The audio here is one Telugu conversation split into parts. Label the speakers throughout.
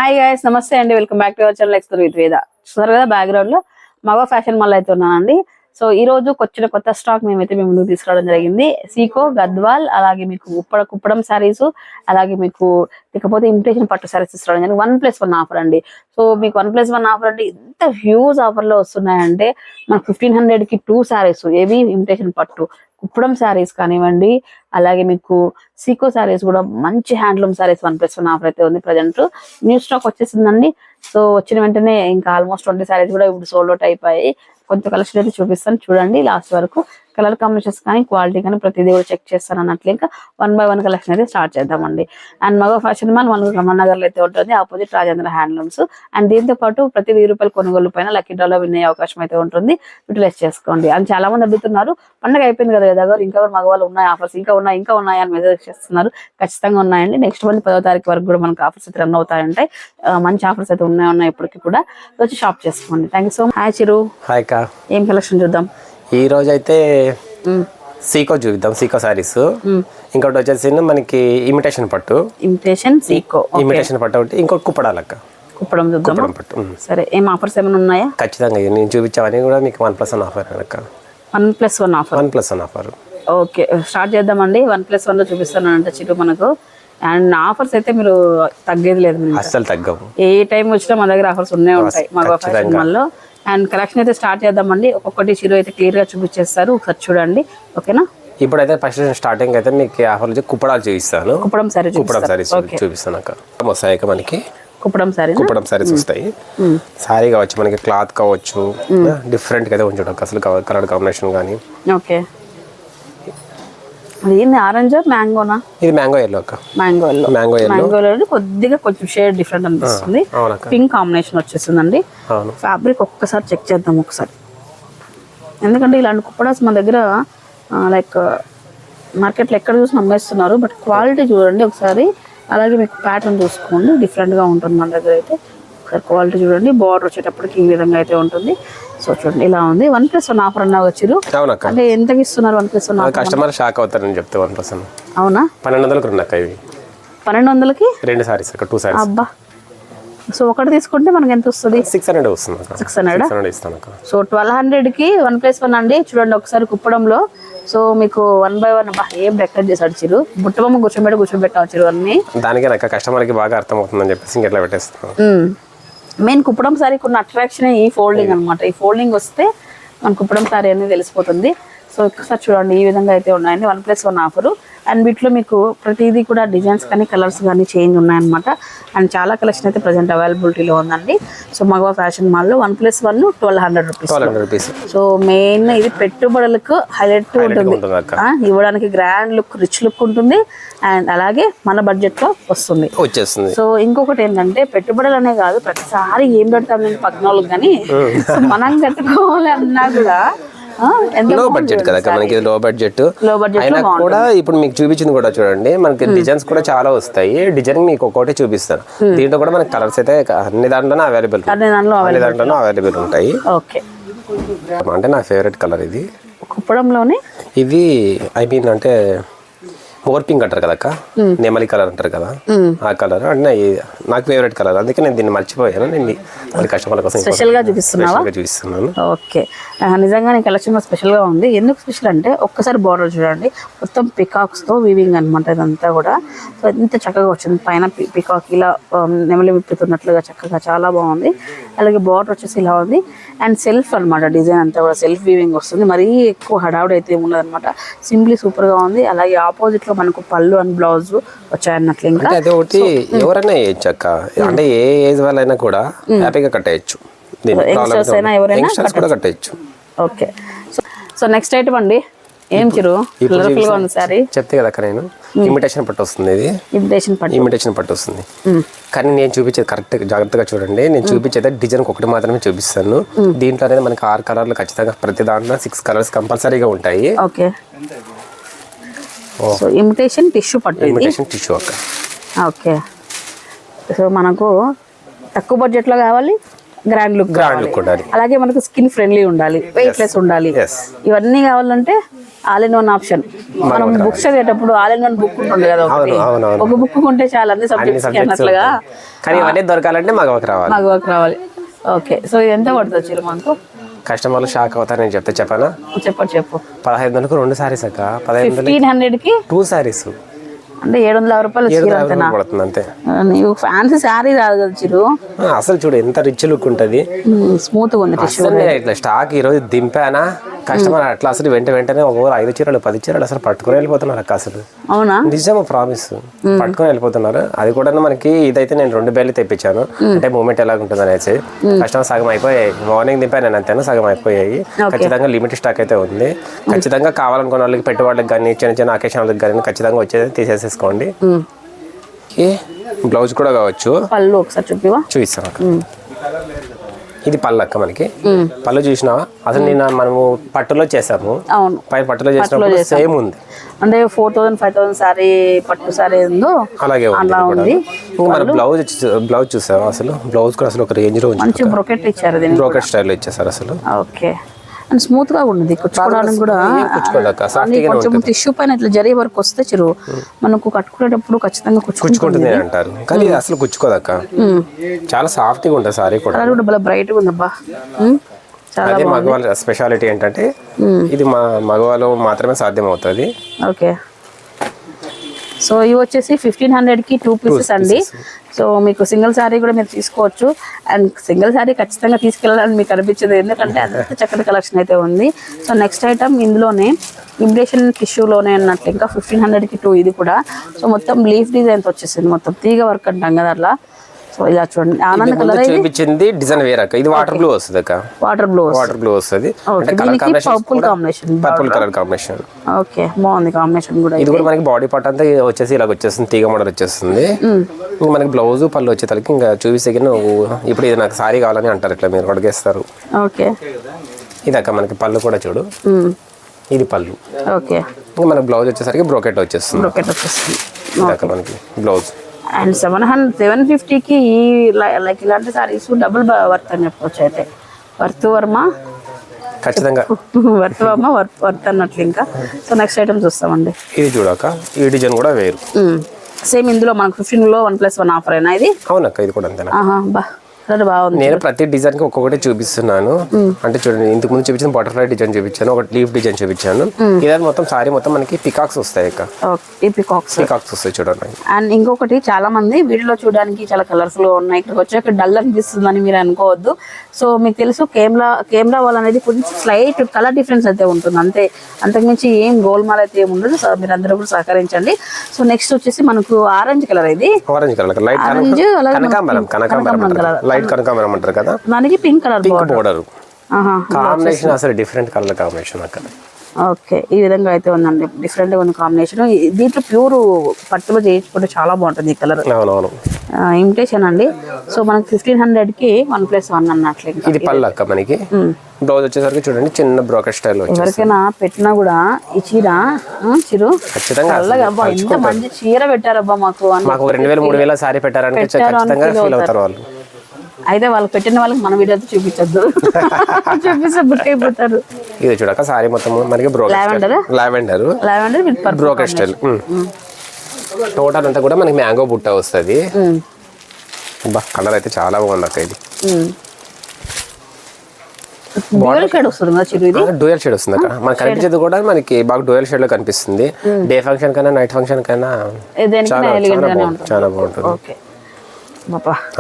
Speaker 1: హాయ్ గైస్, నమస్తే అండి. Welcome back to our channel explore with వేద. చూసారు కదా బ్యాక్గ్రౌండ్ లో మగ ఫ్యాషన్ మాల్ అయితే ఉన్నానండి. సో ఈ రోజు వచ్చిన కొత్త స్టాక్ మేమైతే మేము ముందుకు తీసుకురావడం జరిగింది. సీకో, గద్వాల్, అలాగే మీకు కుప్పడం శారీస్, అలాగే మీకు ఇకపోతే ఇమిటేషన్ పట్టు శారీస్ తీసుకురావడం జరిగింది. 1+1 ఆఫర్ అండి. సో మీకు 1+1 ఆఫర్ అంటే ఇంత హ్యూజ్ ఆఫర్ లో వస్తున్నాయంటే మనకు 1500 కి 2 శారీస్, ఏవి ఇమిటేషన్ పట్టు కుప్పడం శారీస్ కానివ్వండి, అలాగే మీకు సీకో శారీస్ కూడా మంచి హ్యాండ్లూమ్ శారీస్ 1+1 ఆఫర్ అయితే ఉంది. ప్రజెంట్ న్యూ స్టాక్ వచ్చేసిందండి. సో వచ్చిన వెంటనే ఇంకా ఆల్మోస్ట్ 20 శారీస్ కూడా ఇప్పుడు సోల్డ్ అవుట్ అయిపోయాయి. కొంత కలెక్షన్ అయితే చూపిస్తాను, చూడండి లాస్ట్ వరకు. కలర్ కాంబినేషన్స్ కానీ క్వాలిటీ కానీ ప్రతిదీ కూడా చెక్ చేస్తాను అన్నట్లు. ఇంకా 1 by 1 కలెక్షన్ అయితే స్టార్ట్ చేద్దామండి. అండ్ మగ ఫ్యాషన్ మాల్ మనకు రమణ నగర్ లో అయితే ఉంటుంది, ఆపోజిట్ రాజేంద్ర హ్యాండ్లూమ్స్. అండ్ దీంతో పాటు ప్రతి 1000 రూపాయల కొనుగోలు పైన లక్కీ డ్రాలో విన్ అయ్యే అవకాశం అయితే ఉంటుంది. యూటిలైజ్ చేసుకోండి. అండ్ చాలా మంది అడుగుతున్నారు, పండుగ అయిపోయింది కదా దగ్గర, ఇంకా మగవాళ్ళు ఉన్నాయి ఆఫర్స్, ఇంకా ఉన్నాయి అని మెసేజ్ చేస్తున్నారు. ఖచ్చితంగా ఉన్నాయండి. నెక్స్ట్ మంత్ 10వ తారీఖు వరకు కూడా మనకు ఆఫర్స్ అయితే రన్ అవుతాయంటాయి. మంచి ఆఫర్స్ అయితే ఉన్నాయి ఇప్పటికి కూడా. వచ్చి షాప్ చేసుకోండి. Thank you so much. Hi Chiru.
Speaker 2: Hi కా.
Speaker 1: ఏం కలెక్షన్ చూద్దాం
Speaker 2: ఈ రోజు అయితే? సీకో చూద్దాం, సీకో సారీస్. ఇంకోటి వచ్చేసి మనకి ఇమిటేషన్ పట్టు,
Speaker 1: సీకో
Speaker 2: ఇమిటేషన్ పట్టు ఒకటి, ఇంకోటి కుప్పడాలక్క
Speaker 1: కుప్పడం చూద్దాం పట్టు. సరే, ఏం ఆఫర్స్ ఏమైనా ఉన్నాయా?
Speaker 2: ఖచ్చితంగా నేను చూపించామని కూడా మీకు 1+1 ఆఫర్ అక్క.
Speaker 1: 1+1 ఆఫర్.
Speaker 2: 1+1 ఆఫర్.
Speaker 1: ఓకే, స్టార్ట్ చేద్దామండి. 1+1 లో చూపిస్తాను అంటే చిరు మనకు. అండ్ ఆఫర్స్ అయితే మీరు తగ్గేది లేదు,
Speaker 2: అస్సలు తగ్గవు.
Speaker 1: ఏ టైం వచ్చినా మన దగ్గర ఆఫర్స్ ఉంటాయి మగ ఫ్యాషన్ మాల్లో. అండ్ కలెక్షన్ అయితే స్టార్ట్ చేద్దామండి. ఒక్కొక్కటి చిరు అయితే క్లియర్ గా చూపించేస్తారు, ఒకసారి చూడండి. ఓకేనా?
Speaker 2: ఇప్పుడైతే ఫస్ట్ స్టార్టింగ్ అయితే మీకు ఆఫర్ కుప్పడాలు చూపిస్తాను.
Speaker 1: కుప్పడం సారీస్
Speaker 2: చూపిస్తాను అక్క. వస్తాయి మనకి కుప్పడం సారీస్ వస్తాయి. సారీ కావచ్చు, మనకి క్లాత్ కావచ్చు, డిఫరెంట్ గా అయితే ఉంచడం అసలు కలర్ కాంబినేషన్ కానీ.
Speaker 1: ఓకే, ఇది ఆరెంజ్ మ్యాంగోనా? ఇది
Speaker 2: మ్యాంగో ఎల్లో అక్క.
Speaker 1: మ్యాంగో కొద్దిగా కొంచెం షేడ్ డిఫరెంట్ అనిపిస్తుంది. పింక్ కాంబినేషన్ వచ్చేసిందండి. ఫ్యాబ్రిక్ ఒక్కసారి చెక్ చేద్దాం ఒకసారి, ఎందుకంటే ఇలాంటి కుప్పడాస్ మన దగ్గర లైక్ మార్కెట్లో ఎక్కడ చూసి అమ్మేస్తున్నారు. బట్ క్వాలిటీ చూడండి ఒకసారి, అలాగే మీకు ప్యాటర్న్ చూసుకోండి, డిఫరెంట్ గా ఉంటుంది మన దగ్గర అయితే. ఒకసారి క్వాలిటీ చూడండి. బార్డర్ వచ్చేటప్పటికి ఈ విధంగా అయితే ఉంటుంది. సో చూడండి ఇలా ఉంది. 1+1 ఆఫర్ అన్నా వచ్చారు అంటే ఎంతకి ఇస్తున్నారు? 1+1
Speaker 2: కస్టమర్ షాక్ అవుతారని చెప్తే 1+1
Speaker 1: అవునా?
Speaker 2: 1200కి రెండు అక్క. ఇవి
Speaker 1: 1200కి
Speaker 2: 2 సారీస్ అక్క, 2 సారీస్.
Speaker 1: అబ్బా, సో ఒకటి తీసుకుంటే మనకి ఎంత వస్తుంది?
Speaker 2: 600 వస్తుంది.
Speaker 1: 600
Speaker 2: ఇస్తాను అక్క.
Speaker 1: సో 1200కి 1+1 అండి. చూడండి ఒకసారి కుప్పడంలో. సో మీకు 1 by 1 ఏం డెకరేట్ చేసాడు చిరు. బుట్టబొమ్మ కూర్చోబెట్టావు చిరు అన్ని.
Speaker 2: దానికే నాకు కస్టమర్ కి బాగా అర్థం అవుతుందని చెప్పేసి ఇంకెట్లా పెట్టేస్తాను.
Speaker 1: మెయిన్ కుప్పడం సారీ ఉన్న అట్రాక్షన్ ఈ ఫోల్డింగ్ అనమాట. ఈ ఫోల్డింగ్ వస్తే మన కుప్పడం సారీ అనేది తెలిసిపోతుంది. సో ఒకసారి చూడండి ఈ విధంగా అయితే ఉన్నాయండి. 1+1 ఆఫరు. అండ్ వీటిలో మీకు ప్రతిదీ కూడా డిజైన్స్ కానీ కలర్స్ కానీ చేంజ్ ఉన్నాయన్నమాట. అండ్ చాలా కలెక్షన్ అయితే ప్రజెంట్ అవైలబిలిటీలో ఉందండి. సో మగవా ఫ్యాషన్ మాల్లో 1+1 1200 రూపీస్. సో మెయిన్ ఇది పెట్టుబడులకు హైలైట్ ఉంటుంది, ఇవ్వడానికి గ్రాండ్ లుక్, రిచ్ లుక్ ఉంటుంది. అండ్ అలాగే మన బడ్జెట్ లో వచ్చేస్తుంది. సో ఇంకొకటి ఏంటంటే పెట్టుబడులు అనే కాదు, ప్రతిసారి ఏం పెడతాం నేను పక్కన వాళ్ళకి, కానీ మనం కట్టుకోవాలి అన్నా కూడా
Speaker 2: లో బడ్జెట్ కదా మనకి. లో బడ్జెట్ అయినా కూడా ఇప్పుడు మీకు చూపించింది కూడా చూడండి, మనకి డిజైన్స్ కూడా చాలా వస్తాయి. డిజైన్ మీకు ఒక్కొక్కటి చూపిస్తాను. దీంట్లో కూడా మనకి కలర్స్ అయితే అన్ని దాంట్లోనే అవైలబుల్ ఉంటాయి. అంటే నా ఫేవరెట్ కలర్ ఇది కుప్పడంలోనే. ఇది ఐ మీన్ అంటే మోర్ పింక్ అంటారు కదా అక్క, నెమలి కలర్ అంటారు కదా, ఆ కలర్ అంటే నాకు ఫేవరెట్ కలర్. అందుకే నేను దీన్ని మర్చిపోయాను. నేను కస్టమర్ల కోసం
Speaker 1: స్పెషల్ గా చూపిస్తున్నాను. ఓకే, నిజంగా నీ కలెక్షన్ స్పెషల్ గా ఉంది. ఎందుకు స్పెషల్ అంటే ఒక్కసారి బార్డర్ చూడండి, మొత్తం పికాక్స్ తో వీవింగ్ అనమాట ఇదంతా కూడా. సో ఎంత చక్కగా వచ్చింది, పైన పికాక్ ఇలా నెమలి విప్పుతున్నట్లుగా చక్కగా చాలా బాగుంది. అలాగే బార్డర్ వచ్చేసి ఇలా ఉంది. అండ్ సెల్ఫ్ అనమాట, డిజైన్ అంతా కూడా సెల్ఫ్ వీవింగ్ వస్తుంది. మరీ ఎక్కువ హడావుడి అయితే ఉండదు అనమాట. సింప్లీ సూపర్ గా ఉంది. అలాగే ఆపోజిట్ లో మనకు పళ్ళు అండ్ బ్లౌజ్ వచ్చాయన్నట్లు. ఇంకా
Speaker 2: అదే ఒకటి ఎవరైనా వేయచ్చు అక్క, అంటే ఏ ఏజ్ వాళ్ళైనా కూడా హ్యాపీగా కట్టేయచ్చు. కట్టేయచ్చు.
Speaker 1: ఓకే, సో నెక్స్ట్ ఐటమ్ అండి. ఏం చిరు
Speaker 2: చెప్తే కదా అక్క, నేను ఇమిటేషన్ పట్టు వస్తుంది. ఇది ఇమిటేషన్ పట్టు వస్తుంది. కానీ నేను చూపించేది కరెక్ట్ జాగ్రత్తగా చూడండి. నేను చూపించేది డిజైన్ ఒకటి మాత్రమే చూపిస్తాను. దీంట్లో అనేది మనకి 6 కలర్లు ఖచ్చితంగా, ప్రతి దాంట్లో 6 కలర్స్ కంపల్సరీగా ఉంటాయి.
Speaker 1: ఓకే, సో ఇమిటేషన్ టిష్యూ పట్టు.
Speaker 2: ఇమిటేషన్ టిష్యూ అక్క.
Speaker 1: ఓకే, సో మనకు తక్కువ బడ్జెట్లో కావాలి, గ్రాండ్ లుక్
Speaker 2: ఉండాలి.
Speaker 1: అలాగే మనకు స్కిన్ ఫ్రెండ్లీ ఉండాలి, వెయిట్ లెస్ ఉండాలి. ఇవన్నీ కావాలంటే ఆల్ ఇన్ వన్ ఆప్షన్. మనం బుక్స్ చదివేటప్పుడు ఆల్ ఇన్ వన్ బుక్ ఉంటుంది కదా, ఒక బుక్ కొంటే చాలా అన్ని సబ్జెక్ట్స్ అన్నట్లుగా.
Speaker 2: కానీ ఇవన్నీ దొరకాలంటే మగవాకి రావాలి.
Speaker 1: ఓకే, సో ఇది ఎంత పడుతుంది చీర మనకు?
Speaker 2: కస్టమర్లు షాక్ అవుతారని చెప్పనా?
Speaker 1: చెప్పు.
Speaker 2: 1500కు 2 సారీస్ అక్క,
Speaker 1: 1500కి
Speaker 2: 2 సారీస్
Speaker 1: అంటే 750 రూపాయలు చీర
Speaker 2: పడుతుంది అంతే.
Speaker 1: నీకు ఫ్యాన్సీ శారీ రాదు కదా చిరు.
Speaker 2: అసలు చూడు ఎంత రిచ్ లుక్ ఉంటది,
Speaker 1: స్మూత్ గా ఉంది.
Speaker 2: ఇట్లా స్టాక్ ఈ రోజు దింపానా, కస్టమర్ అట్లా అసలు వెంటనే ఒక్కొక్కరు 5 చీరలు 10 చీరలు అసలు పట్టుకుని వెళ్ళిపోతున్నారు అక్క. అసలు
Speaker 1: అవునా?
Speaker 2: నిజమా, ప్రామిస్ పట్టుకుని వెళ్ళిపోతున్నారు. అది కూడా మనకి ఇదైతే నేను 2 బేర్లు తెప్పించాను, అంటే మూమెంట్ ఎలా ఉంటుంది అనేసి. కస్టమర్ సగం అయిపోయాయి, మార్నింగ్ దింపాను నేను అంతేనా, సగం అయిపోయాయి. ఖచ్చితంగా లిమిటెడ్ స్టాక్ అయితే ఉంది. ఖచ్చితంగా కావాలనుకున్న వాళ్ళకి, పెట్టుబడులకు కానీ చిన్న అకేషన్లకు కానీ ఖచ్చితంగా వచ్చేది తీసేసుకోండి. బ్లౌజ్ కూడా కావచ్చు.
Speaker 1: పళ్ళు ఒకసారి
Speaker 2: చూపిస్తాను అక్క. ఇది పళ్ళు అక్క, మనకి పళ్ళు చూసినావా? అసలు నిన్న మనము పట్టులో చేసాము, పైన పట్టులో చేసినప్పుడు సేమ్ ఉంది.
Speaker 1: అంటే 4000 5000 సారీ పట్టు సారీ ఉందో
Speaker 2: అలాగే ఉంది. మన బ్లౌజ్ చూసావా? అసలు బ్లౌజ్ కూడా అసలు ఒక రేంజ్ లో
Speaker 1: మంచి బ్రోకెట్ ఇచ్చారు,
Speaker 2: బ్రోకెట్ స్టైల్ ఇచ్చేసారు అసలు.
Speaker 1: ఓకే, అండ్ స్మూత్ గా ఉంది, కుచ్చుకోవడానికి కూడా. కొంచెం టిష్యూ పైన ఇట్లా జరీ వర్క్ వస్తే చిరు మనకు కట్టుకునేటప్పుడు ఖచ్చితంగా
Speaker 2: కుచ్చుకుంటుంది అంటారు, కానీ అసలు కుచ్చుకోదక్క. చాలా సాఫ్ట్ గా ఉంటుంది సారీ కూడా.
Speaker 1: చాలా బ్రైట్ గా ఉందబ్బా.
Speaker 2: అదే మగవాళ్ళ స్పెషాలిటీ ఏంటంటే ఇది మగవాళ్ళు మాత్రమే సాధ్యం అవుతుంది.
Speaker 1: ఓకే, సో ఇవి వచ్చేసి 1500కి 2 పీసెస్ అండి. సో మీకు సింగిల్ శారీ కూడా మీరు తీసుకోవచ్చు. అండ్ సింగిల్ శారీ ఖచ్చితంగా తీసుకెళ్ళాలని మీకు అనిపించదు, ఎందుకంటే అంత చక్కటి కలెక్షన్ అయితే ఉంది. సో నెక్స్ట్ ఐటమ్ ఇందులోనే ఇమిటేషన్ టిష్యూలోనే అన్నట్లు ఇంకా 1500కి 2 ఇది కూడా. సో మొత్తం లీఫ్ డిజైన్స్ వచ్చేసింది, మొత్తం తీగ వర్క్ అంటాం కదా అట్లా. సో ఇలా చూడండి, ఆనంద కలర్
Speaker 2: చూపించింది డిజైన్ వేరే అక్క. ఇది వాటర్ బ్లూ వస్తుంది అక్క, వాటర్ బ్లూ వస్తుంది. Purple colour combination.
Speaker 1: ఓకే, బాగుంది కాంబినేషన్ కూడా.
Speaker 2: ఇది కూడా మనకి బాడీ పార్ట్ అంతా వచ్చేసి ఇలా వచ్చేస్తుంది, తీగ మోడల్ వచ్చేస్తుంది. మనకి బ్లౌజ్ పళ్ళు వచ్చేసరికి ఇంకా చూపిస్తే ఇప్పుడు ఇది నాకు సారీ కావాలని అంటారు, ఇట్లా మీరు అడిగేస్తారు.
Speaker 1: ఓకే,
Speaker 2: ఇది అక్క మనకి పళ్ళు కూడా చూడు, ఇది పళ్ళు.
Speaker 1: ఓకే,
Speaker 2: ఇంకా మనకి బ్లౌజ్ వచ్చేసరికి బ్రోకెట్ వచ్చేస్తుంది. ఇది అక్క మనకి బ్లౌజ్.
Speaker 1: అండ్ 750కి లైక్ ఇలాంటి సారీస్ డబుల్ వర్త్ అని చెప్పొచ్చు. అయితే వర్త్ వర్మ
Speaker 2: ఖచ్చితంగా
Speaker 1: వర్త్ అన్నట్లు. ఇంకా సో నెక్స్ట్ ఐటమ్ చూస్తామండి.
Speaker 2: ఇది చూడక, ఈ డిజైన్ కూడా వేరు.
Speaker 1: సేమ్ ఇందులో మనకు 15లో 1+1 ఆఫర్ అయినా ఇది?
Speaker 2: అవునక్క, ఇది కూడా అంతేనా.
Speaker 1: బాగుంది.
Speaker 2: నేను ప్రతి డిజైన్ కి ఒక్కొక్కటి చూపిస్తున్నాను. అంటే చూడండి, ఇంతకు ముందు చూపించిన బటర్ఫ్లై డిజైన్ చూపించాను, ఒక లీఫ్ డిజైన్ చూపించాను. ఇదే మొత్తం సారీ మొత్తం మనకి పికాక్స్ వస్తాయి అక్క. పికాక్స్ వస్తాయి చూడండి.
Speaker 1: అండ్ ఇంకొకటి, చాలా మంది వీడియోలో చూడడానికి చాలా కలర్ఫుల్ గా ఉన్నాయి, ఇక్కడికి వచ్చాక డల్ అనిపిస్తుందని మీరు అనుకోవద్దు. సో మీకు తెలుసు, కెమెరా వాల్ అనేది కొంచెం స్లైట్ కలర్ డిఫరెన్స్ అయితే ఉంటుంది అంతే, అంతకుమించి ఏం గోల్మాల్ అయితే ఏమి ఉండదు. సో మీరు అందరూ కూడా సహకరించండి. సో నెక్స్ట్ వచ్చేసి మనకు ఆరెంజ్ కలర్. ఇది
Speaker 2: ఆరెంజ్ కలర్, లైట్ కనకాంబరం అంటారు కదా,
Speaker 1: దానికి పింక్ కలర్
Speaker 2: బోర్డర్ కాంబినేషన్. అసలు డిఫరెంట్ కలర్ కాంబినేషన్ అక్కడ.
Speaker 1: ఓకే, ఈ విధంగా అయితే ఉందండి, డిఫరెంట్ గా ఉంది కాంబినేషన్. దీంట్లో ప్యూర్ పట్టులో చేయించుకుంటే చాలా బాగుంటుంది ఈ కలర్.
Speaker 2: అవునవును,
Speaker 1: ఇమిటేషన్ అండి. సో మనకి 1500కి 1+1 అన్నట్లు.
Speaker 2: ఇది పళ్ళు అక్క. మనకి బ్లౌజ్ వచ్చేసరికి చూడండి, చిన్న బ్రోకెట్ స్టైల్.
Speaker 1: ఎవరికైనా పెట్టినా కూడా ఈ చీర చిరు
Speaker 2: ఖచ్చితంగా
Speaker 1: ఇంత మంచి చీర పెట్టారబ్బా మాకు
Speaker 2: 2000 3000 సారీ పెట్టారని ఖచ్చితంగా ఫీల్ అవుతారు వాళ్ళు.
Speaker 1: అయితే వాళ్ళు పెట్టిన వాళ్ళకి మన వీడియో చూపించద్దు, చూపిస్తే బుక్ అయిపోతారు.
Speaker 2: ఇది చూడక సారీ మొత్తం మనకి lavender
Speaker 1: with
Speaker 2: brocade style. Total అంతా కూడా మనకి మ్యాంగో బుట్ట వస్తుంది. కలర్ అయితే చాలా బాగుంది అక్క. ఇది డ్యూయల్ షేడ్ వస్తుంది అక్కడ. మనకి కనిపించేది కూడా మనకి బాగా డ్యూయల్ షేడ్ లో కనిపిస్తుంది. డే ఫంక్షన్ కన్నా నైట్ ఫంక్షన్ కన్నా చాలా బాగుంటుంది.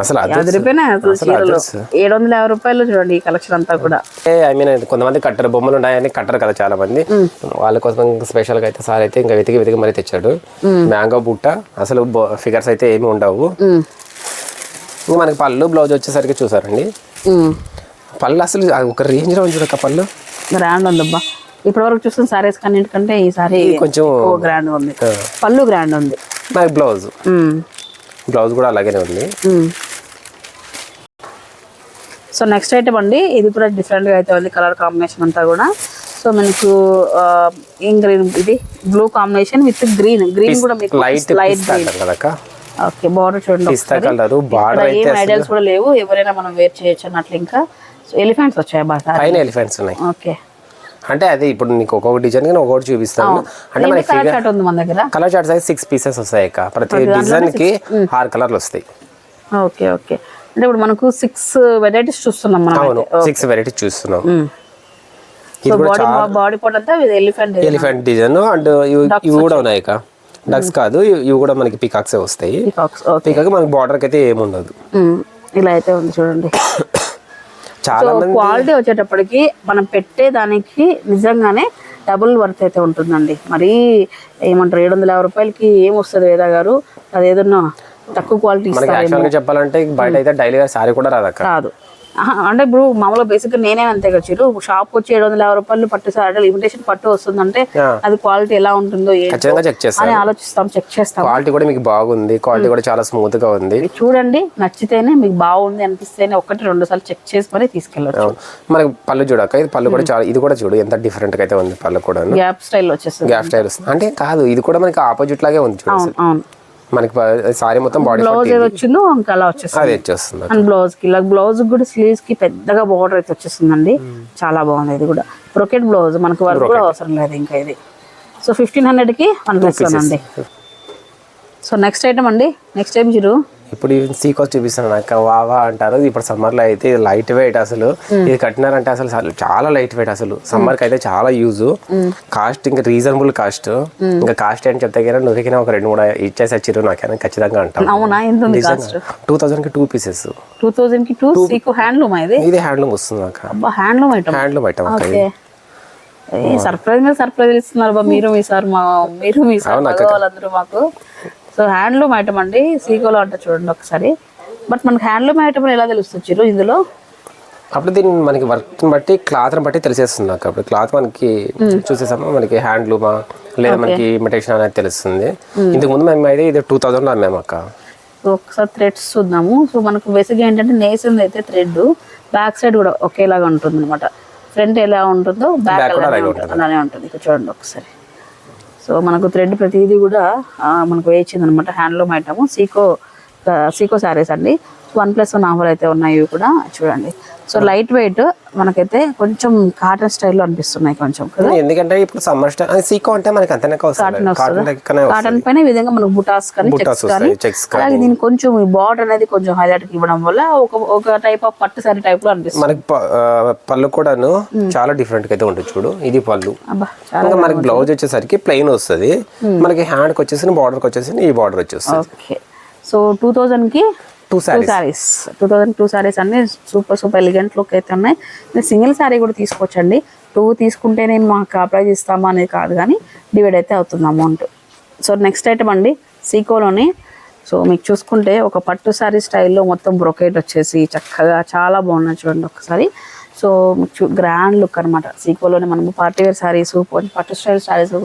Speaker 2: అసలు
Speaker 1: 750 రూపాయలు చూడండి ఈ కలెక్షన్ అంతా కూడా.
Speaker 2: ఐ మీన్ కొంతమంది కట్టరు, బొమ్మలు ఉన్నాయని కట్టరు కదా చాలా మంది, వాళ్ళ కోసం స్పెషల్ గా అయితే సార్ అయితే ఇంకా వెతికి మరీ తెచ్చాడు. మ్యాంగో బుట్ట, అసలు ఫిగర్స్ అయితే ఏమి ఉండవు. ఇంకా మనకి పళ్ళు బ్లౌజ్ వచ్చేసరికి చూసారండి, పళ్ళు అసలు ఒక రేంజ్ లో చూడక పళ్ళు
Speaker 1: గ్రాండ్ ఉందబ్బా. ఇప్పటి వరకు చూస్తున్న సారీస్ కన్నిటికంటే ఈ సారీ
Speaker 2: కొంచెం
Speaker 1: గ్రాండ్ ఉంది, పళ్ళు గ్రాండ్ ఉంది.
Speaker 2: నాకు బ్లౌజ్ కూడా అలాగనే ఉంది.
Speaker 1: సో నెక్స్ట్ ఐటమ్ అండి, ఇది కూడా డిఫరెంట్ గా అయితే ఉంది కలర్ కాంబినేషన్ అంతా కూడా. సో మనకు గ్రీన్, ఇది బ్లూ కాంబినేషన్ విత్ గ్రీన్ కూడా మీకు లైట్ ఓకే బార్డర్ చూడండి
Speaker 2: పిస్తా కలర్ బార్డర్
Speaker 1: ఏం
Speaker 2: అయితే
Speaker 1: ఐడియల్స్ కూడా లేవు, ఎవరైనా మనం వేర్ చేయొచ్చు అన్నట్లు. ఇంకా ఎలిఫెంట్స్ వచ్చాయి బాగా,
Speaker 2: పైన ఎలిఫెంట్స్ ఉన్నాయి.
Speaker 1: ఓకే
Speaker 2: అంటే అది ఇప్పుడు నీకు ఒక్కొక్క డిజైన్ కి ఒక్కొక్కటి చూపిస్తాను. అంటే మన
Speaker 1: కలర్ చార్ట్ ఉంది మన దగ్గర.
Speaker 2: కలర్ చార్ట్స్ అయితే 6 పీసెస్ వస్తాయి అక్క, ప్రతి డిజైన్ కి 6 కలర్లు వస్తాయి.
Speaker 1: ఓకే ఓకే, అంటే ఇప్పుడు మనకు 6 వెరైటీస్ చూస్తున్నాం మనం.
Speaker 2: అవును 6 వెరైటీస్ చూస్తున్నాం.
Speaker 1: సో బాడీ పార్ట్ అంతా
Speaker 2: ఎలిఫెంట్ డిజైన్ అండ్ ఇవి కూడా ఉన్నాయి అక్క, డక్స్ కాదు ఇవి కూడా మనకి పికాక్స్ వస్తాయి. పికాక్ మనకి బార్డర్ కి అయితే ఏముండదు.
Speaker 1: ఇలా అయితే ఉంది చూడండి.
Speaker 2: చాలా మంది
Speaker 1: క్వాలిటీ వచ్చేటప్పటికి మనం పెట్టే దానికి నిజంగానే డబుల్ వర్త్ అయితే ఉంటుందండి. మరి ఏమంటారు 750 రూపాయలకి ఏం వస్తుంది వేదా గారు, అదేదన్నా తక్కువ క్వాలిటీ
Speaker 2: చెప్పాలంటే బయట అయితే డైలీ సారీ కూడా రాదు.
Speaker 1: అంటే ఇప్పుడు మామూలుగా బేసిక్ గా నేనే అంతే కదా చిరు, షాప్ వచ్చి 750 రూపాయలు పట్టు సారీ ఇమిటేషన్ పట్టు వస్తుందంటే అది క్వాలిటీ ఎలా ఉంటుందో అని ఆలోచిస్తాం, చెక్ చేస్తాం.
Speaker 2: క్వాలిటీ కూడా మీకు బాగుంది, క్వాలిటీ కూడా చాలా స్మూత్ గా ఉంది.
Speaker 1: చూడండి, నచ్చితేనే మీకు బాగుంది అనిపిస్తేనే 1-2 సార్లు చెక్ చేసి మరి తీసుకెళ్ళచ్చు.
Speaker 2: మనకి పళ్ళు చూడక, ఇది పళ్ళు కూడా చాలా, ఇది కూడా చూడు ఎంత డిఫరెంట్ గా అయితే ఉంది. పళ్ళు కూడా
Speaker 1: గ్యాప్ స్టైల్ వచ్చేస్తుంది.
Speaker 2: గ్యాప్ స్టైల్ అంటే కాదు, ఇది కూడా మనకి ఆపోజిట్ లాగే ఉంది చూడండి.
Speaker 1: అవును,
Speaker 2: మనకి సారీ మొత్తం బాడీ
Speaker 1: బ్లౌజ్ ఏది వచ్చిందో ఇంకా అలా వచ్చేస్తుంది.
Speaker 2: అది వచ్చేస్తుంది.
Speaker 1: అండ్ బ్లౌజ్ కి ఇలా బ్లౌజ్ కూడా స్లీవ్స్ కి పెద్దగా బార్డర్ అయితే వచ్చేస్తుందండి. చాలా బాగుంది. ఇది కూడా బ్రొకెట్ బ్లౌజ్, మనకు వర్క్ కూడా అవసరం లేదు ఇంకా ఇది. సో 1500 కి అండి. సో నెక్స్ట్ ఐటమ్ అండి, నెక్స్ట్ టైం చిరు
Speaker 2: ఇప్పుడు సీకోస్ చూపిస్తాను నాకు వావా అంటారు. ఇప్పుడు సమ్మర్ లో అయితే లైట్ వెయిట్, అసలు ఇది కట్టినారంటే అసలు చాలా లైట్ వెయిట్, అసలు సమ్మర్ కి అయితే చాలా యూజ్. కాస్ట్ ఇంకా రీజనబుల్ కాస్ట్. ఇంకా కాస్ట్ ఏంటి చెప్తే కదా, నువ్వుకినా ఒక 2-3 ఇచ్చేసి వచ్చిరు నాకైనా ఖచ్చితంగా అంటాను.
Speaker 1: అవునా, ఎంత ఉంది కాస్ట్?
Speaker 2: 2000 కి 2 పీసెస్.
Speaker 1: 2000 కి 2 సీకో హ్యాండ్లూమ్. ఇది
Speaker 2: హ్యాండ్లూమ్ వస్తుంది నాకు.
Speaker 1: అబ్బా, handloom item.
Speaker 2: Handloom item.
Speaker 1: Okay, surprise మీద సర్ప్రైజ్ ఇస్తున్నారు మీరు మీ సార్ వాళ్ళందరూ మాకు. సో హ్యాండ్లూమ్ ఐటమ్ అండి, సీకోలో అంటే చూడండి ఒకసారి. బట్ మనకి హ్యాండ్లూమ్ ఐటమ్ ఎలా తెలుస్తుంది ఇందులో?
Speaker 2: అప్పుడు దీన్ని మనకి వర్క్ బట్టి, క్లాత్ బట్టి తెలిసేస్తుంది నాకు. అప్పుడు క్లాత్ మనకి చూసేసాము మనకి హ్యాండ్లూమా లేదా మనకి ఇమిటేషన్ అనేది తెలుస్తుంది. ఇంతకు ముందు మేము అయితే ఇది 2000 అమ్మాము అక్క.
Speaker 1: ఒకసారి థ్రెడ్స్ చూద్దాము. సో మనకు బేసిక్గా ఏంటంటే నేసింది అయితే థ్రెడ్, బ్యాక్ సైడ్ కూడా ఒకేలాగా ఉంటుంది అనమాట. ఫ్రంట్ ఎలా ఉంటుందో బ్యాక్ అలానే ఉంటుంది. ఇక్కడ చూడండి ఒకసారి. సో మనకు థ్రెడ్ ప్రతిదీ కూడా మనకు వేయించింది అనమాట. హ్యాండ్లూమ్ ఐటమ్, సీకో శారీస్ అండి. 1+1 ఆఫర్ అయితే ఉన్నాయి ఇవి కూడా చూడండి. సో లైట్ వెయిట్, మనకైతే కొంచెం కాటన్ స్టైల్లో అనిపిస్తున్నాయి కొంచెం కదా,
Speaker 2: ఎందుకంటే ఇప్పుడు సమ్మర్ స్టైల్ సీకో అంటే మనకి అంతనే
Speaker 1: కాటన్ పైన ఈ విధంగా మనకు బుటాస్ కానీ చెక్స్ కానీ, అలాగే దీనికి కొంచెం బార్డర్ అనేది కొంచెం హైలైట్ ఇవ్వడం వల్ల ఒక టైప్ ఆఫ్ పట్టు సారీ టైప్ లో అనిపిస్తుంది.
Speaker 2: మనకి పళ్ళు కూడాను చాలా డిఫరెంట్ గా అయితే ఉంటుంది చూడు. ఇది పళ్ళు. ఇంకా మనకి బ్లౌజ్ వచ్చేసరికి ప్లెయిన్ వస్తుంది. మనకి హ్యాండ్ కి వచ్చేసి బార్డర్ కి వచ్చేసి ఈ బార్డర్ వచ్చేస్తుంది.
Speaker 1: ఓకే, సో 2000 కి 2 సారీస్. 2002 సారీస్ అన్ని సూపర్ ఎలిగెంట్ లుక్ అయితే ఉన్నాయి. సింగిల్ సారీ కూడా తీసుకోవచ్చండి. 2 తీసుకుంటేనే మాకు ప్రైజ్ ఇస్తామా అనేది కాదు, కానీ డివైడ్ అయితే అవుతుంది అమౌంట్. సో నెక్స్ట్ ఐటమ్ అండి, సీకోలోని. సో మీకు చూసుకుంటే ఒక పట్టు సారీ స్టైల్లో మొత్తం బ్రొకేట్ వచ్చేసి చక్కగా చాలా బాగున్నాయి చూడండి ఒకసారి. సో గ్రాండ్ లుక్ అనమాట. సీకోలోనే మనము పార్టీ వేర్ సారీస్, పట్టు స్టైల్ సారీస్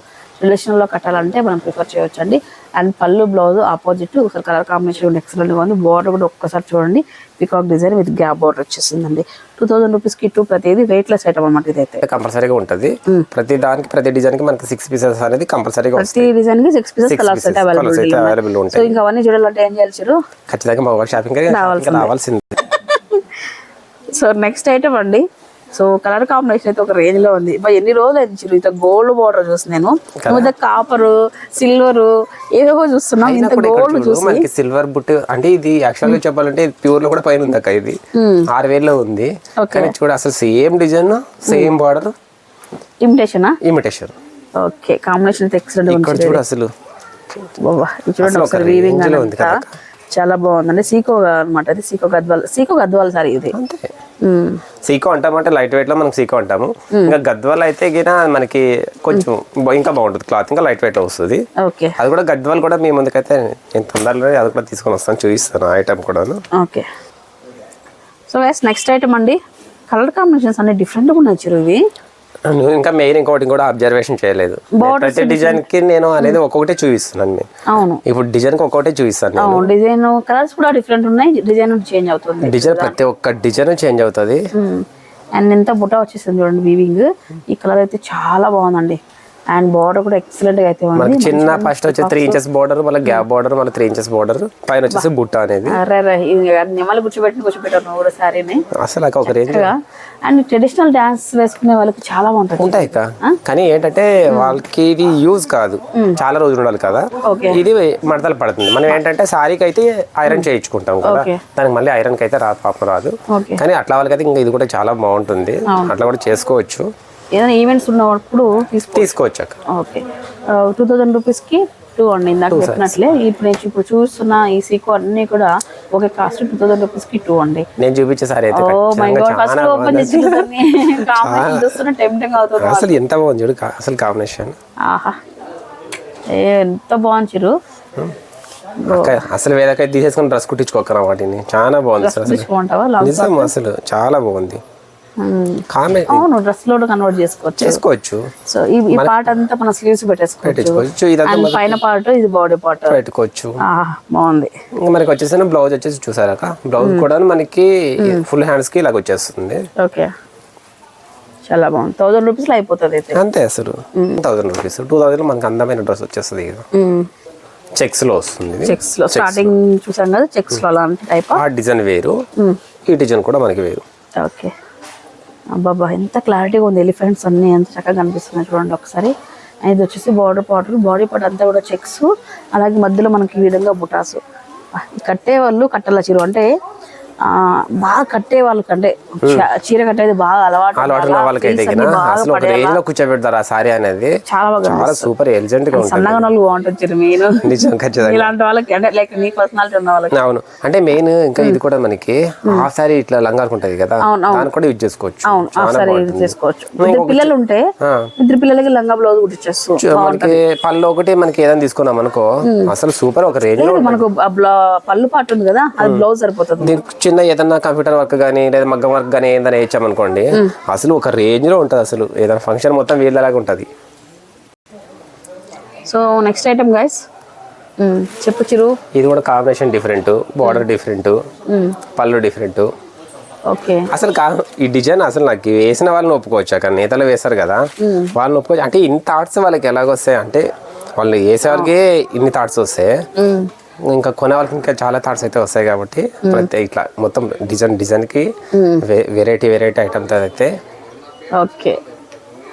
Speaker 1: రిలేషన్లో కట్టాలంటే మనం ప్రిఫర్ చేయొచ్చు అండి. అండ్ పళ్ళు బ్లౌజ్ ఆపోజిట్, ఒకసారి కలర్ కాంబినేషన్ ఎక్సలెంట్గా ఉంది. బార్డర్ కూడా ఒక్కసారి చూడండి, peacock design with gap border వచ్చేసిందండి. 2000 రూపీస్ కి 2 ప్రతిదీ వెయిట్లెస్ ఐటమ్ అనమాట. ఇదైతే
Speaker 2: కంపల్సరీగా ఉంటుంది. ప్రతి దానికి ప్రతి డిజైన్ కి మనకి 6 పీసెస్ అనేది కంపల్సరీగా
Speaker 1: ప్రతి డిజైన్ కి 6 పీసెస్ కలర్స్ అయితే అవైలబుల్ ఉంటాయి. సో ఇంకా అవన్నీ చూడాలంటే ఏం చేయాలి? ఖచ్చితంగా
Speaker 2: మొబైల్ షాపింగ్ రావాల్సింది.
Speaker 1: సో నెక్స్ట్ ఐటమ్ అండి, సో కలర్ కాంబినేషన్ అయితే ఒక రేంజ్ లో ఉంది. ఎన్ని రోజులు అయింది ఇంత గోల్డ్ బార్డర్ చూసి నేను, కాపర్, సిల్వర్ ఏవేవో చూస్తున్నాం. ఇంత గోల్డ్ చూసి
Speaker 2: మనకి సిల్వర్ బుట్ అంటే ఇది యాక్చువల్ గా చెప్పాలంటే ప్యూర్ లో కూడా పైన ఉంది అక్క. ఇది 6000 లో ఉంది. కానీ చూడ అసలు same design, same border, imitation.
Speaker 1: Okay, combination అయితే ఎక్సలెంట్ ఉంది.
Speaker 2: చూడు అసలు
Speaker 1: చూడండి ఒకసారి వీవింగ్ అంతా చాలా బాగుందండి. సీకో అనమాట. అది సీకో గద్వాల్ సారీ ఇది.
Speaker 2: సీకో అంటామంటే లైట్ వెయిట్ లో మనం సీకో అంటాము. ఇంకా గద్వాల్ అయితే మనకి కొంచెం ఇంకా బాగుంటుంది, క్లాత్ ఇంకా లైట్ వెయిట్ వస్తుంది. అది కూడా గద్వాల్ కూడా మీ ముందుకైతే నేను తొందరలో అది కూడా తీసుకొని వస్తాను, చూపిస్తాను ఐటమ్ కూడా.
Speaker 1: ఓకే, సో నెక్స్ట్ ఐటమ్ అండి, కలర్ కాంబినేషన్స్ అన్ని డిఫరెంట్ గా ఉన్నాయి ఇవి.
Speaker 2: ఇంకా మెయిన్ ఇంకోటి కూడా అబ్జర్వేషన్ చేయలేదు. ప్రతి డిజైన్ కి నేను అనేది ఒక్కొక్కటే చూపిస్తున్నాను.
Speaker 1: అవును,
Speaker 2: ఇప్పుడు డిజైన్ కి ఒక్కొక్కటే చూపిస్తాను.
Speaker 1: డిజైన్ కలర్స్ కూడా డిఫరెంట్ ఉన్నాయి, డిజైన్ చేంజ్ అవుతుంది.
Speaker 2: డిజైన్ ప్రతి ఒక్క డిజైన్ చేంజ్ అవుతుంది.
Speaker 1: అండ్ ఎంత బుట్ట వచ్చేసింది చూడండి వీవింగ్. ఈ కలర్ అయితే చాలా బాగుందండి. అండ్ బార్డర్ కూడా ఎక్సలెంట్ గా అయితే ఉంది.
Speaker 2: మనకి చిన్న ఫస్ట్ వచ్చి 3 ఇంచెస్ బార్డర్, మళ్ళీ గ్యాప్ బార్డర్, మళ్ళీ 3 ఇంచెస్ బార్డర్, పైన వచ్చేసి బుట్ట అనేది.
Speaker 1: నిమ్మలు కూర్చోబెట్టారు నువ్వు కూడా సారీని
Speaker 2: అసలు ఒక రేంజ్.
Speaker 1: అండ్ ట్రెడిషనల్ డాన్స్ వేసుకునే వాళ్ళకి చాలా బాగుంటుంది.
Speaker 2: ఉంటాయి కానీ ఏంటంటే వాళ్ళకి ఇది యూజ్ కాదు, చాలా రోజులు ఉండాలి కదా, ఇది మడతలు పడుతుంది. మనం ఏంటంటే సారీకి అయితే ఐరన్ చేయించుకుంటాం కదా, దానికి మళ్ళీ ఐరన్ కి అయితే పాపం రాదు. కానీ అట్లా వాళ్ళకైతే ఇంకా ఇది కూడా చాలా బాగుంటుంది, అట్లా కూడా చేసుకోవచ్చు.
Speaker 1: ఏదైనా ఈవెంట్స్ ఉన్నప్పుడు
Speaker 2: తీసుకోవచ్చు.
Speaker 1: ఓకే 2000 రూపీస్కి 2 అండి. ఇందాక చెప్పినట్లే ఇప్పుడు చూస్తున్న ఈ సీకో అన్ని కూడా ఒకే కాస్ట్ 2000 రూపీస్కి 2 అండి.
Speaker 2: నేను చూపించే సారీ అయితే
Speaker 1: టెంప్టింగ్ అవుతుంది.
Speaker 2: అసలు ఎంత బాగుంది చూడు, అసలు కాంబినేషన్
Speaker 1: ఆహా ఎంత బాగుంది.
Speaker 2: అసలు వేదకైతే తీసేసుకుని డ్రెస్ కుట్టించుకోకరా వాటిని, చాలా బాగుంది నిజం, అసలు చాలా బాగుంది.
Speaker 1: అవును డ్రెస్ లో కన్వర్ట్ చేసుకోవచ్చు. సో ఈ పార్ట్ అంతా మన స్లీవ్స్ పెట్టేసుకోవచ్చు. పైన పార్ట్ ఇది బాడీ పార్ట్
Speaker 2: పెట్టుకోవచ్చు.
Speaker 1: బాగుంది.
Speaker 2: మనకి వచ్చేసి బ్లౌజ్ వచ్చేసి చూసారా, బ్లౌజ్ కూడా మనకి ఫుల్ హ్యాండ్స్ కి ఇలాగ వచ్చేస్తుంది.
Speaker 1: ఓకే చాలా బాగుంది. 1000 రూపీస్ లో అయిపోతుంది అయితే
Speaker 2: అంతే. అసలు 1000 రూపీస్ 2000 లో మనకి అందమైన డ్రెస్ వచ్చేస్తుంది. చెక్స్ లో వస్తుంది.
Speaker 1: చెక్స్ లో స్టార్టింగ్ చూసాం కదా, చెక్స్ లో అలాంటి టైప్.
Speaker 2: ఆ డిజైన్ వేరు, ఈ డిజైన్ కూడా మనకి వేరు.
Speaker 1: ఓకే అబ్బాబా ఎంత క్లారిటీగా ఉంది. ఎలిఫెంట్స్ అన్ని ఎంత చక్కగా కనిపిస్తున్నాయి చూడండి ఒకసారి. ఇది వచ్చేసి బాడీ పార్ట్ అంతా కూడా చెక్స్, అలాగే మధ్యలో మనకి ఈ విధంగా బుటాసు. కట్టే వాళ్ళు కట్టల చీర అంటే బాగా కట్టే వాళ్ళకి అంటే చీర కట్టేది బాగా అలవాటు
Speaker 2: కూర్చోబెడతారు ఆ సారీ అనేది. చాలా సూపర్ ఎలిజెంట్ గా
Speaker 1: సన్నగా బాగుంటుంది మీరు ఇలాంటి వాళ్ళకి అంటే లైక్ నీ పర్సనాలిటీ ఉన్న వాళ్ళకి.
Speaker 2: అవును అంటే మెయిన్ ఇంకా ఇది కూడా మనకి ఆ సారీ ఇట్లా లంగాలకు ఉంటది కదా, దాన్ని కూడా యూజ్ చేసుకోవచ్చు.
Speaker 1: అవును ఆ సారీ యూజ్ చేసుకోవచ్చు. ఇద్దరు పిల్లలు ఉంటే ఇద్దరు పిల్లలకి లంగా బ్లౌజ్ కుట్టించేస్తూ
Speaker 2: మనకి పళ్ళు ఒకటి మనకి ఏదైనా తీసుకున్నాం అనుకో అసలు సూపర్. ఒక రేంజ్ లో
Speaker 1: మనకు పళ్ళు పాటు ఉంది కదా, అది బ్లౌజ్ సరిపోతుంది.
Speaker 2: చిన్న ఏదన్నా కంప్యూటర్ వర్క్ కానీ లేదా మగ్గం వర్క్ కానీ ఏదైనా వేయించామనుకోండి అసలు ఒక రేంజ్ లో ఉంటది. అసలు ఏదైనా ఫంక్షన్ మొత్తం వీళ్ళలాగా ఉంటది.
Speaker 1: సో నెక్స్ట్ ఐటమ్ గైస్ చెప్పు చిరు.
Speaker 2: ఇది కూడా కాంబినేషన్ డిఫరెంట్, బార్డర్ డిఫరెంట్, పళ్ళు డిఫరెంట్.
Speaker 1: ఓకే
Speaker 2: అసలు ఈ డిజైన్ అసలు నాకు వేసిన వాళ్ళని ఒప్పుకోవచ్చు, అక్కడ నేతలు వేస్తారు కదా వాళ్ళని ఒప్పుకోవచ్చు. అంటే ఇన్ని థాట్స్ వాళ్ళకి ఎలాగొస్తాయి అంటే వాళ్ళు వేసేవాళ్ళకి ఇన్ని థాట్స్ వస్తాయి, ఇంకా కొనే వాళ్ళకి ఇంకా చాలా థాట్స్ అయితే వస్తాయి. కాబట్టి ఇట్లా మొత్తం డిజైన్ కి వెరైటీ ఐటమ్స్ అయితే.
Speaker 1: ఓకే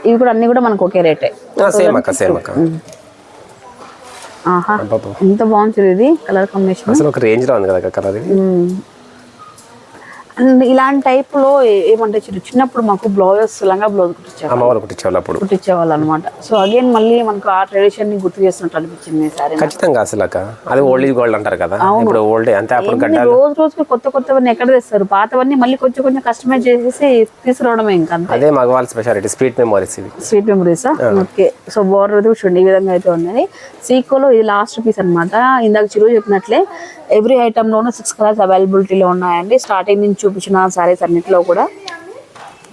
Speaker 1: ఇవి కూడా అన్ని కూడా మనకు ఒకే రేటే.
Speaker 2: సేమ్ అక్క.
Speaker 1: ఆహా ఎంత బాగుంది ఇది కలర్ కాంబినేషన్.
Speaker 2: అసలు ఒక రేంజ్ లో ఉంది కదా కలర్ ఇది.
Speaker 1: అండ్ ఇలాంటి టైప్ లో ఏమంటే చిన్నప్పుడు మాకు బ్లౌజెస్ లంగా బ్లౌజ్ కుట్టించేవాళ్ళు అనమాట. సో అగైన్ మళ్ళీ మనకు ఆ ట్రెడిషన్ ని గుర్తు చేస్తున్నట్టు అనిపించింది సారీ.
Speaker 2: ఖచ్చితంగా అసలు అది ఓల్డ్ ఈజ్ గోల్డ్ అంటారు కదా, ఇప్పుడు ఓల్డ్ అంటే అప్పుడు
Speaker 1: రోజు కొత్తవన్నీ ఎక్కడ తెస్తారు, పాతవన్నీ మళ్ళీ కొంచెం కస్టమైజ్ చేసేసి తీసుకురావడమే. ఇంకా
Speaker 2: అదే మగవాళ్ళ speciality, sweet memories.
Speaker 1: Okay so border చూడండి ఈ విధంగా అయితే ఉన్నది. సీకోలో ఇది లాస్ట్ పీస్ అనమాట. ఇందాక చిరు చెప్పినట్లే ఎవ్రీ ఐటమ్ లోనూ 6 కలర్స్ అవైలబిలిటీలో ఉన్నాయండి. స్టార్టింగ్ నుంచి చూపించిన సారీస్ అన్నింటిలో కూడా.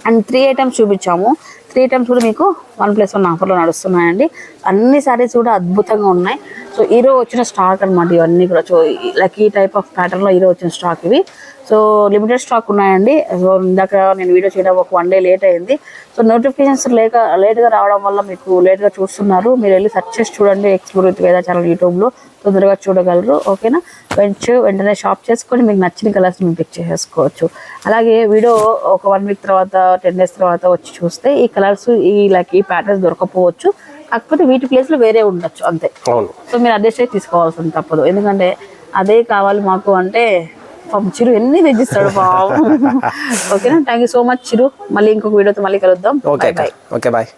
Speaker 1: అండ్ 3 ఐటమ్స్ చూపించాము. 3 ఐటమ్స్ కూడా మీకు 1+1 ఆఫర్లో నడుస్తున్నాయండి. అన్ని సారీస్ కూడా అద్భుతంగా ఉన్నాయి. సో ఈరోజు వచ్చిన స్టాక్ అనమాట ఇవన్నీ కూడా. సో లైక్ ఈ టైప్ ఆఫ్ ప్యాటర్న్లో ఈరోజు వచ్చిన స్టాక్ ఇవి. సో లిమిటెడ్ స్టాక్ ఉన్నాయండి. సో ఇందాక నేను వీడియో చేయడం ఒక 1 డే లేట్ అయింది. సో నోటిఫికేషన్స్ లేట్గా రావడం వల్ల మీకు లేట్గా చూస్తున్నారు. మీరు వెళ్ళి సెర్చ్ చేసి చూడండి, ఎక్స్ప్లోర్ విత్ వేద ఛానల్ యూట్యూబ్లో తొందరగా చూడగలరు. ఓకేనా, వెంటనే షాప్ చేసుకొని మీకు నచ్చిన కలర్స్ మేము పిక్ చేసుకోవచ్చు. అలాగే వీడియో ఒక 1 వీక్ తర్వాత 10 డేస్ తర్వాత వచ్చి చూస్తే ఈ కలర్స్ ఈ ప్యాటర్న్స్ దొరకపోవచ్చు, కాకపోతే వీటి ప్లేస్ లో వేరే ఉండొచ్చు అంతే. సో మీరు అడ్జస్ట్ అయితే తీసుకోవాల్సింది తప్పదు, ఎందుకంటే అదే కావాలి మాకు అంటే చిరు ఎన్ని తెచ్చిస్తాడు బాబు. ఓకేనా, thank you so much Chiru. మళ్ళీ ఇంకొక వీడియోతో మళ్ళీ కలుద్దాం.
Speaker 2: Okay bye.